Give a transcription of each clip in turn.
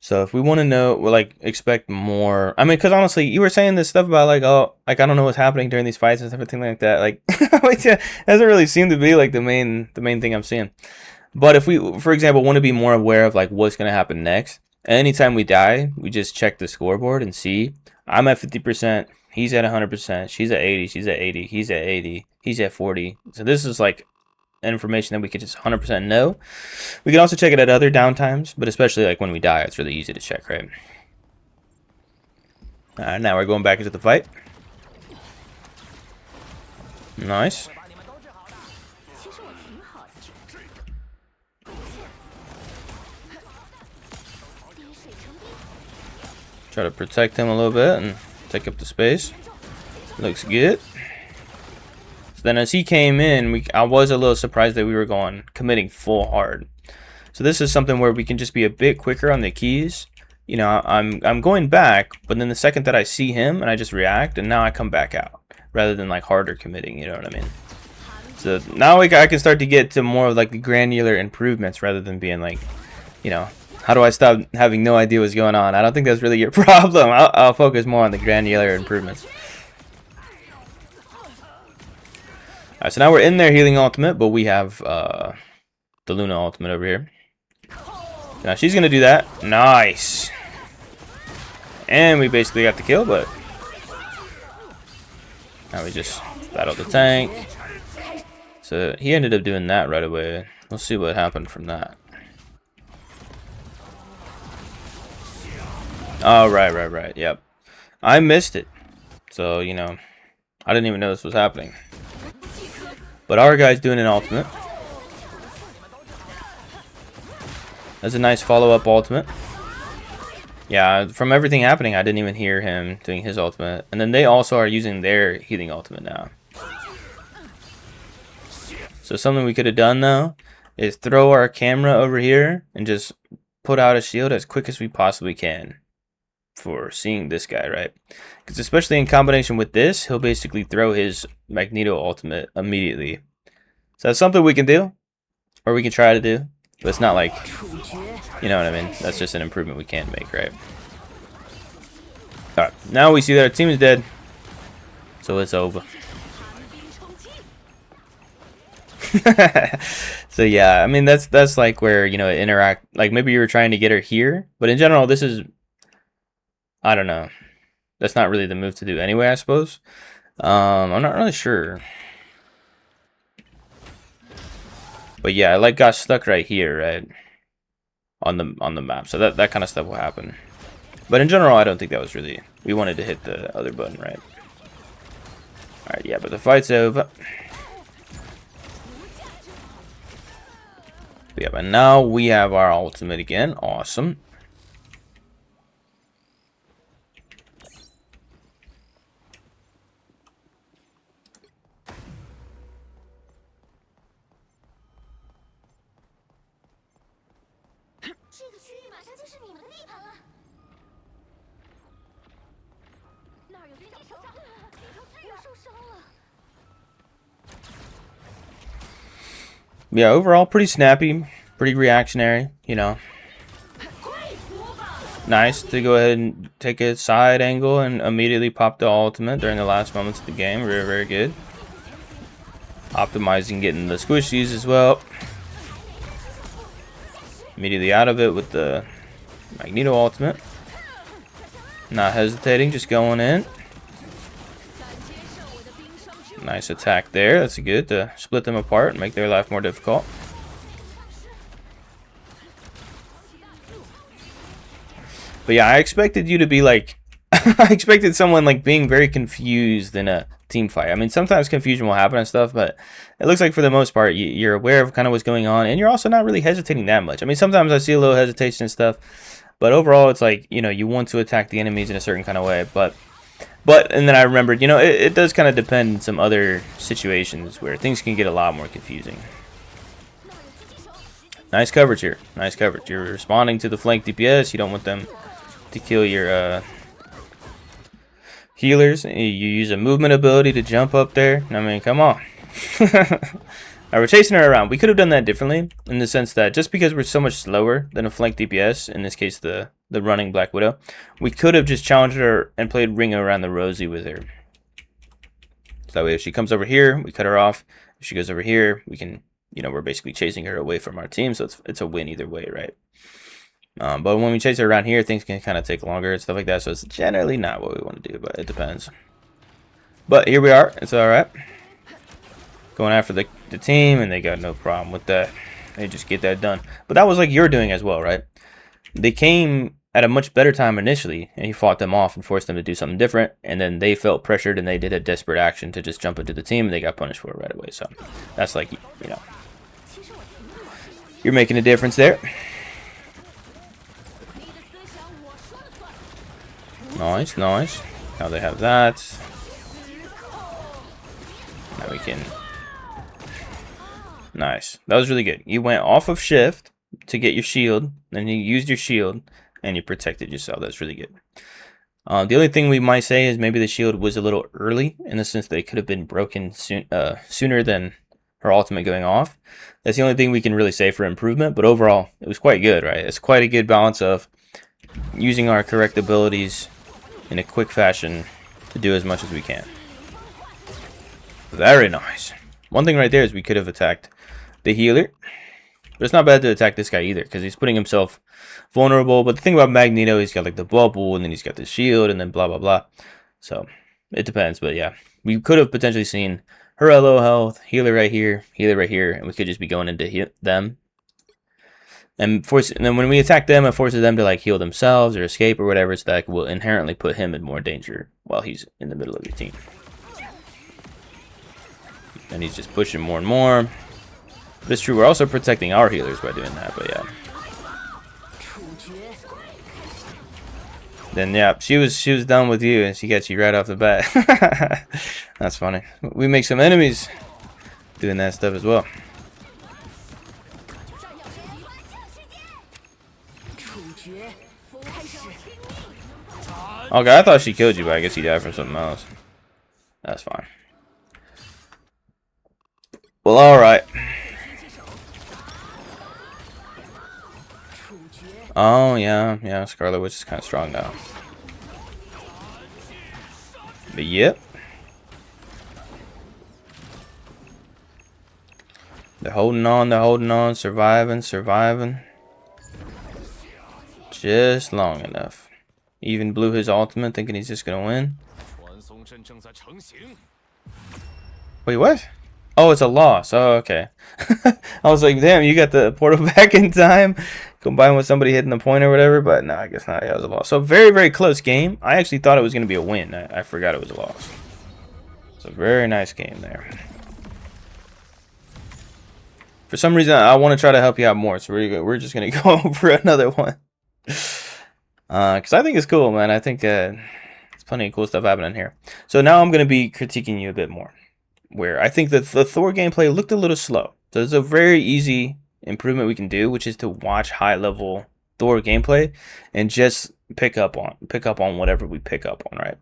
So if we want to know, we'll like expect more. I mean, because honestly, you were saying this stuff about like, oh, like I don't know what's happening during these fights and everything like that. Like, it doesn't really seem to be like the main thing I'm seeing. But if we, for example, want to be more aware of like what's gonna happen next, anytime we die, we just check the scoreboard and see. I'm at 50%. He's at 100%. She's at 80. She's at 80. He's at 80. He's at 40. So this is like information that we could just 100% know. We can also check it at other downtimes, but especially like when we die, it's really easy to check, right? Alright, now we're going back into the fight. Nice. Try to protect him a little bit and take up the space. Looks good. So then as he came in, I was a little surprised that we were committing full hard. So this is something where we can just be a bit quicker on the keys. You know, I'm going back, but then the second that I see him and I just react, and now I come back out rather than like harder committing, you know what I mean? So now I can start to get to more of like the granular improvements rather than being like, you know, how do I stop having no idea what's going on? I don't think that's really your problem. I'll focus more on the granular improvements. Alright, so now we're in there healing ultimate, but we have the Luna ultimate over here. Now she's gonna do that. Nice. And we basically got the kill, but now we just battled the tank. So he ended up doing that right away. We'll see what happened from that. Oh, right. Yep. I missed it. So, you know, I didn't even know this was happening. But our guy's doing an ultimate. That's a nice follow-up ultimate. Yeah, from everything happening, I didn't even hear him doing his ultimate. And then they also are using their healing ultimate now. So something we could have done, though, is throw our camera over here and just put out a shield as quick as we possibly can for seeing this guy, right? Because especially in combination with this, he'll basically throw his Magneto ultimate immediately. So that's something we can do, or we can try to do, but it's not like, you know what I mean? That's just an improvement we can make, right? Alright, now we see that our team is dead, so it's over. So yeah, I mean that's like where, you know, interact, like maybe you were trying to get her here, but in general this is, I don't know, that's not really the move to do anyway, I suppose. I'm not really sure, but yeah, I like got stuck right here, right on the map, so that kind of stuff will happen. But in general, I don't think that was really, we wanted to hit the other button, right? All right, yeah, but the fight's over. Yeah, but now we have our ultimate again. Awesome. Yeah, overall pretty snappy, pretty reactionary, you know. Nice to go ahead and take a side angle and immediately pop the ultimate during the last moments of the game. Very, very good. Optimizing getting the squishies as well. Immediately out of it with the Magneto ultimate. Not hesitating, just going in. Nice attack there. That's good to split them apart and make their life more difficult. But yeah, I expected you to be like, I expected someone like being very confused in a team fight. I mean, sometimes confusion will happen and stuff, but it looks like for the most part, you're aware of kind of what's going on, and you're also not really hesitating that much. I mean, sometimes I see a little hesitation and stuff, but overall, it's like, you know, you want to attack the enemies in a certain kind of way, but and then I remembered, you know, it does kind of depend on some other situations where things can get a lot more confusing. Nice coverage here. Nice coverage. You're responding to the flank DPS. You don't want them to kill your healers. You use a movement ability to jump up there. I mean, come on. Alright, we're chasing her around. We could have done that differently in the sense that just because we're so much slower than a flank DPS, in this case the the running Black Widow, we could have just challenged her and played Ring Around the Rosie with her. So that way if she comes over here, we cut her off. If she goes over here, we can, you know, we're basically chasing her away from our team, so it's a win either way, right? But when we chase her around here, things can kind of take longer and stuff like that, so it's generally not what we want to do, but it depends. But here we are, it's alright. Going after the team, and they got no problem with that. They just get that done. But that was like you're doing as well, right? They came at a much better time initially, and you fought them off and forced them to do something different, and then they felt pressured, and they did a desperate action to just jump into the team, and they got punished for it right away. So that's like, you know, you're making a difference there. Nice, nice. Now they have that. Now we can... Nice. That was really good. You went off of shift to get your shield, then you used your shield, and you protected yourself. That's really good. The only thing we might say is maybe the shield was a little early, in the sense that it could have been broken sooner than her ultimate going off. That's the only thing we can really say for improvement, but overall, it was quite good, right? It's quite a good balance of using our correct abilities in a quick fashion to do as much as we can. Very nice. One thing right there is we could have attacked the healer, but it's not bad to attack this guy either, because he's putting himself vulnerable. But the thing about Magneto, he's got like the bubble, and then he's got the shield, and then blah blah blah. So it depends, but yeah, we could have potentially seen her at low health, healer right here, and we could just be going into them. And then when we attack them, it forces them to like heal themselves or escape or whatever, so that will inherently put him in more danger while he's in the middle of your team. And he's just pushing more and more. But it's true, we're also protecting our healers by doing that, but yeah. Then yeah, she was done with you, and she got you right off the bat. That's funny. We make some enemies doing that stuff as well. Okay, I thought she killed you, but I guess he died from something else. That's fine. Well, alright. Oh, yeah, Scarlet Witch is kind of strong now. But yep. They're holding on, surviving. Just long enough. Even blew his ultimate thinking he's just gonna win. Wait, what? Oh, it's a loss. Oh, okay. I was like, damn, you got the portal back in time, combined with somebody hitting the point or whatever, but no, I guess not. Yeah, it was a loss. So very, very close game. I actually thought it was gonna be a win. I forgot it was a loss. It's a very nice game there. For some reason, I want to try to help you out more, so we're just gonna go over another one. Because I think it's cool, man. I think there's plenty of cool stuff happening here. So now I'm going to be critiquing you a bit more, where I think that the Thor gameplay looked a little slow. So there's a very easy improvement we can do, which is to watch high-level Thor gameplay and just pick up on whatever we pick up on, right?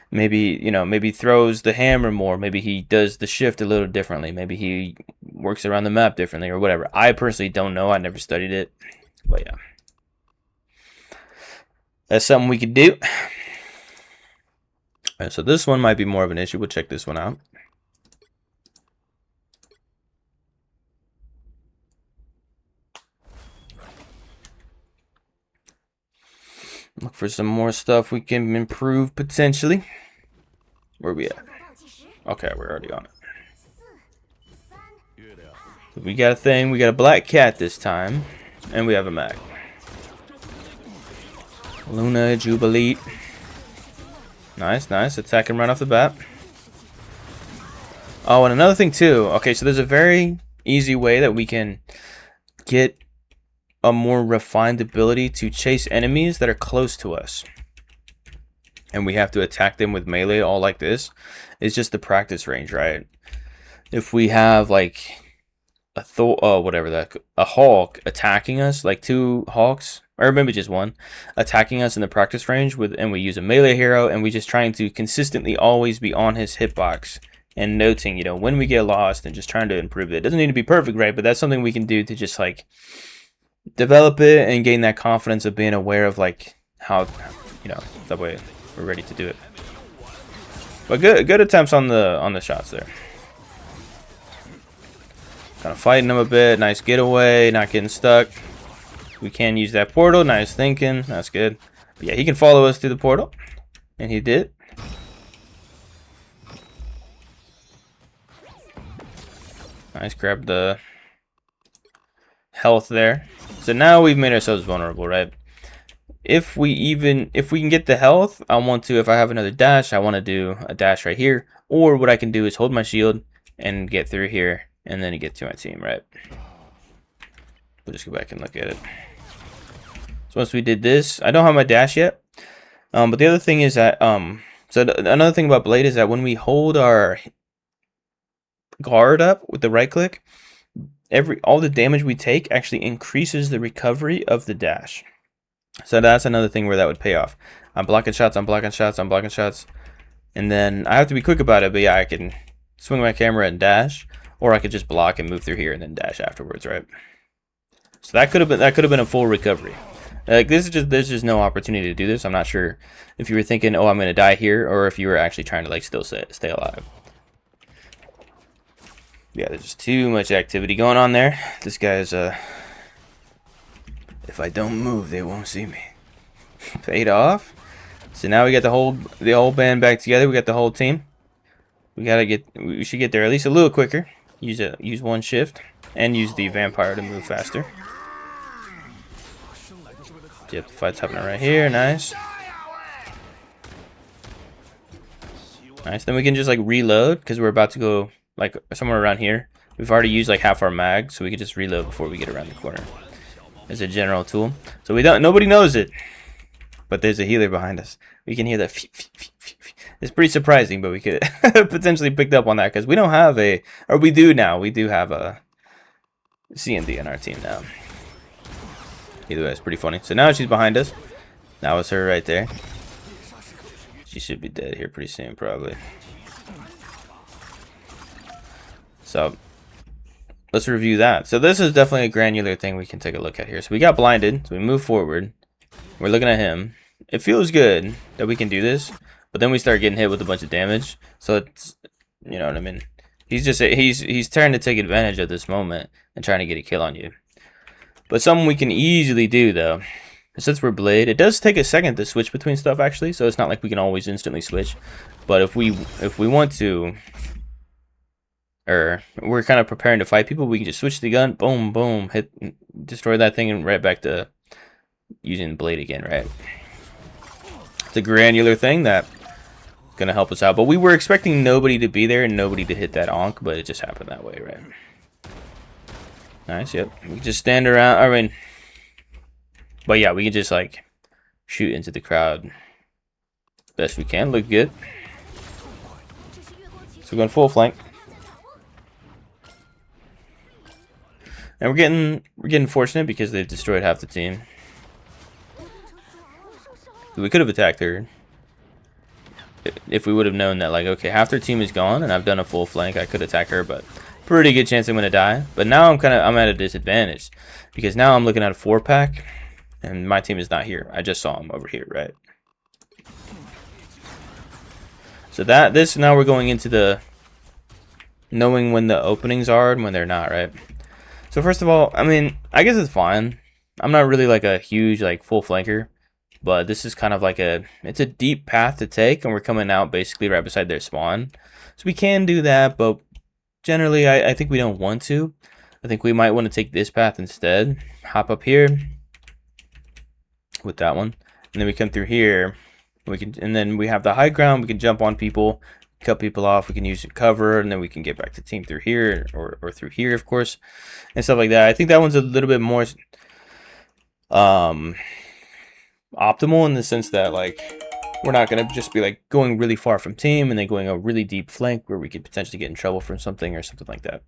Maybe, you know, maybe throws the hammer more. Maybe he does the shift a little differently. Maybe he works around the map differently or whatever. I personally don't know. I never studied it, but yeah. That's something we could do. Alright, so this one might be more of an issue. We'll check this one out. Look for some more stuff we can improve potentially. Where are we at? Okay, we're already on it. We got a thing. We got a black cat this time. And we have a Mac. Luna Jubilee. Nice, nice. Attacking right off the bat. Oh, and another thing too. Okay, so there's a very easy way that we can get a more refined ability to chase enemies that are close to us. And we have to attack them with melee all like this. It's just the practice range, right? If we have like a a Hulk attacking us, like two Hulks, or maybe just one, attacking us in the practice range and we use a melee hero, and we just trying to consistently always be on his hitbox and noting, you know, when we get lost and just trying to improve it. It doesn't need to be perfect, right? But that's something we can do to just like develop it and gain that confidence of being aware of like how, you know, that way we're ready to do it. But good attempts on the shots there. Kind of fighting him a bit. Nice getaway, not getting stuck. We can use that portal. Nice thinking. That's good. But yeah, he can follow us through the portal, and he did. Nice, grab the health there. So now we've made ourselves vulnerable, right? If we can get the health, I want to, if I have another dash, I want to do a dash right here. Or what I can do is hold my shield and get through here, and then get to my team, right? We'll just go back and look at it. So once we did this, I don't have my dash yet. But the other thing is that, another thing about Blade is that when we hold our guard up with the right click, all the damage we take actually increases the recovery of the dash. So that's another thing where that would pay off. I'm blocking shots, I'm blocking shots, I'm blocking shots. And then I have to be quick about it, but yeah, I can swing my camera and dash, or I could just block and move through here and then dash afterwards, right? So that could have been a full recovery. Like there's just no opportunity to do this. I'm not sure if you were thinking, oh, I'm gonna die here, or if you were actually trying to like still stay alive. Yeah, there's just too much activity going on there. This guy's if I don't move, they won't see me. Paid off. So now we got the whole band back together. We got the whole team. We should get there at least a little quicker. Use one shift and use the vampire to move faster. Yep, the fight's happening right here. Nice. Nice. Then we can just like reload because we're about to go like somewhere around here. We've already used like half our mag, so we can just reload before we get around the corner. As a general tool. So nobody knows it. But there's a healer behind us. We can hear that. It's pretty surprising, but we could potentially picked up on that because we don't have we do now. We do have a CMD on our team now. Either way, it's pretty funny. So now she's behind us. That was her right there. She should be dead here pretty soon, probably. So let's review that. So this is definitely a granular thing we can take a look at here. So we got blinded. So we move forward. We're looking at him. It feels good that we can do this, but then we start getting hit with a bunch of damage. So it's, you know what I mean. He's trying to take advantage of this moment and trying to get a kill on you. But something we can easily do though, since we're Blade, it does take a second to switch between stuff actually. So it's not like we can always instantly switch. But if we want to, or we're kind of preparing to fight people, we can just switch the gun, boom, boom, destroy that thing, and right back to using Blade again, right? It's a granular thing that's gonna help us out. But we were expecting nobody to be there and nobody to hit that onk, but it just happened that way, right? Nice, yep. We can just stand around, I mean, but yeah, we can just like shoot into the crowd best we can. Look good. So we're going full flank. And we're getting fortunate because they've destroyed half the team. We could have attacked her if we would have known that, like, okay, half their team is gone and I've done a full flank. I could attack her, but pretty good chance I'm gonna die. But now I'm at a disadvantage because now I'm looking at a 4-pack and my team is not here. I just saw him over here, right? So now we're going into the knowing when the openings are and when they're not, right? So first of all, I mean, I guess it's fine. I'm not really like a huge like full flanker, but this is kind of like it's a deep path to take, and we're coming out basically right beside their spawn. So we can do that, but generally I think we don't want to. I think we might want to take this path instead. Hop up here with that one, and then we come through here. And then we have the high ground. We can jump on people, cut people off. We can use cover, and then we can get back to team through here or through here, of course, and stuff like that. I think that one's a little bit more optimal in the sense that like we're not gonna just be like going really far from team and then going a really deep flank where we could potentially get in trouble from something or something like that.